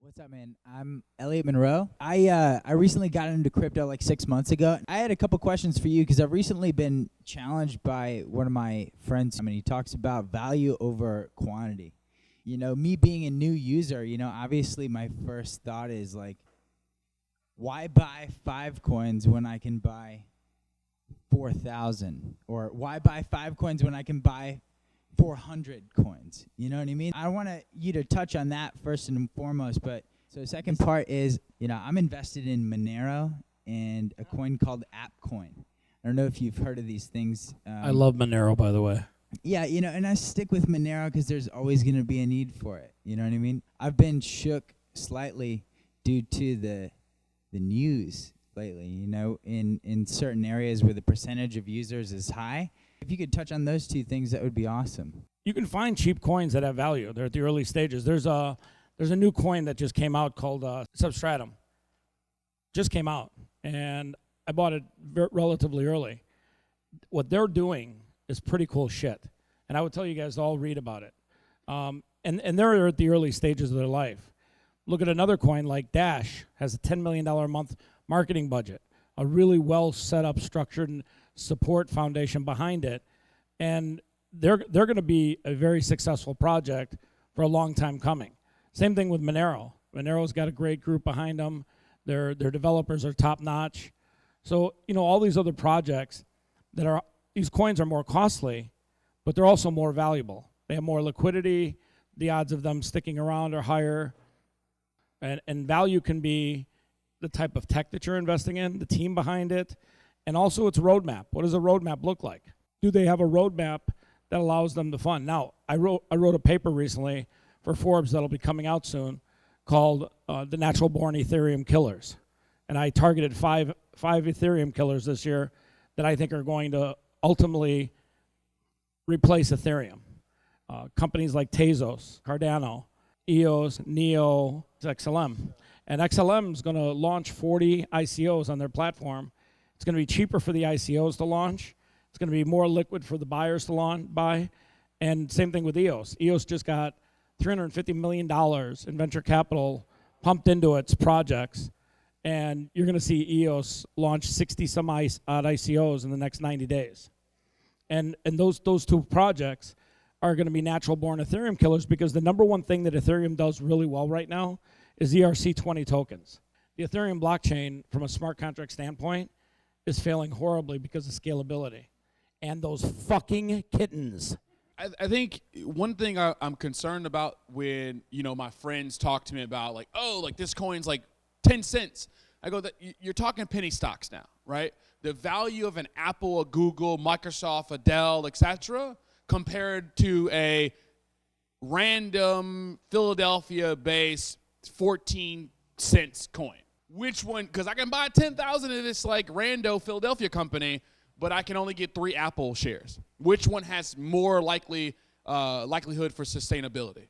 What's up, man? I'm Elliot Monroe. I recently got into crypto like 6 months ago. I had a couple questions for you because I've recently been challenged by one of my friends. I mean, he talks about value over quantity. You know, me being a new user, obviously my first thought is like, why buy 5 coins when I can buy 4,000? Or why buy 5 coins when I can buy 400 coins? You know what I mean? I want you to touch on that first and foremost. But so the second part is, I'm invested in Monero and a coin called AppCoin. I don't know if you've heard of these things. I love Monero, by the way. Yeah, and I stick with Monero because there's always going to be a need for it. You know what I mean? I've been shook slightly due to the news lately, in certain areas where the percentage of users is high. If you could touch on those two things, that would be awesome. You can find cheap coins that have value. They're at the early stages. There's a new coin that just came out called Substratum. Just came out, and I bought it relatively early. What they're doing is pretty cool shit, and I would tell you guys to all read about it. And they're at the early stages of their life. Look at another coin like Dash, has a $10 million a month marketing budget, a really well set up, structured support foundation behind it, and they're going to be a very successful project for a long time coming. Same thing with Monero. Monero's got a great group behind them. Their developers are top notch. So all these other projects these coins are more costly, but they're also more valuable. They have more liquidity. The odds of them sticking around are higher, and value can be the type of tech that you're investing in, the team behind it, and also its roadmap. What does a roadmap look like? Do they have a roadmap that allows them to fund? Now, I wrote a paper recently for Forbes that'll be coming out soon called The Natural Born Ethereum Killers. And I targeted five Ethereum killers this year that I think are going to ultimately replace Ethereum. Companies like Tezos, Cardano, EOS, Neo, XLM. And XLM is going to launch 40 ICOs on their platform. It's going to be cheaper for the ICOs to launch. It's going to be more liquid for the buyers to buy. And same thing with EOS. EOS just got $350 million in venture capital pumped into its projects. And you're going to see EOS launch 60-some odd ICOs in the next 90 days. And those two projects are going to be natural-born Ethereum killers because the number one thing that Ethereum does really well right now is ERC-20 tokens. The Ethereum blockchain, from a smart contract standpoint, is failing horribly because of scalability. And those fucking kittens. I think one thing I'm concerned about when, my friends talk to me about like, oh, like this coin's like 10 cents. I go, you're talking penny stocks now, right? The value of an Apple, a Google, Microsoft, a Dell, etc., compared to a random Philadelphia-based 14 cents coin. Which one? Because I can buy 10,000 of this like rando Philadelphia company, but I can only get 3 Apple shares. Which one has more likelihood for sustainability?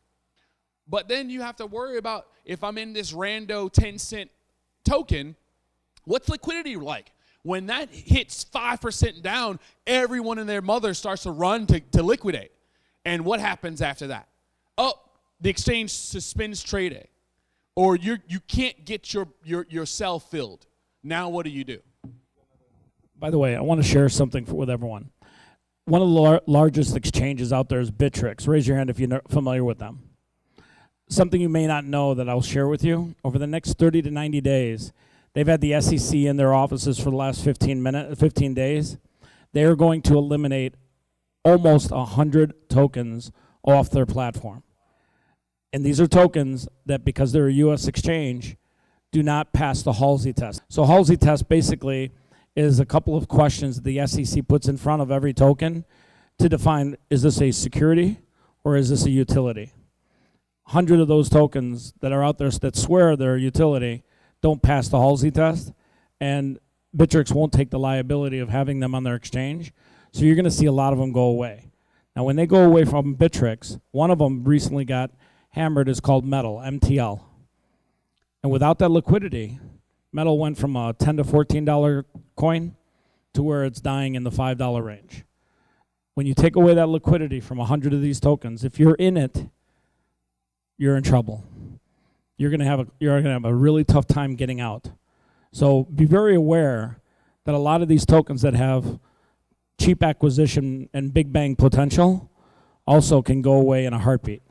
But then you have to worry about if I'm in this rando 10-cent token, what's liquidity like? When that hits 5% down, everyone and their mother starts to run to liquidate. And what happens after that? Oh, the exchange suspends trading. Or you can't get your cell filled. Now what do you do? By the way, I want to share something with everyone. One of the largest exchanges out there is Bittrex. Raise your hand if you're familiar with them. Something you may not know that I'll share with you. Over the next 30 to 90 days, they've had the SEC in their offices for the last 15 days. They are going to eliminate almost 100 tokens off their platform. And these are tokens that, because they're a U.S. exchange, do not pass the Halsey test. So Halsey test basically is a couple of questions that the SEC puts in front of every token to define, is this a security or is this a utility? 100 of those tokens that are out there that swear they're a utility don't pass the Halsey test, and Bittrex won't take the liability of having them on their exchange. So you're going to see a lot of them go away. Now, when they go away from Bittrex, one of them recently got hammered is called Metal, MTL. And without that liquidity, Metal went from a $10 to $14 coin to where it's dying in the $5 range. When you take away that liquidity from 100 of these tokens, if you're in it, you're in trouble. you're gonna have a really tough time getting out. So be very aware that a lot of these tokens that have cheap acquisition and big bang potential also can go away in a heartbeat.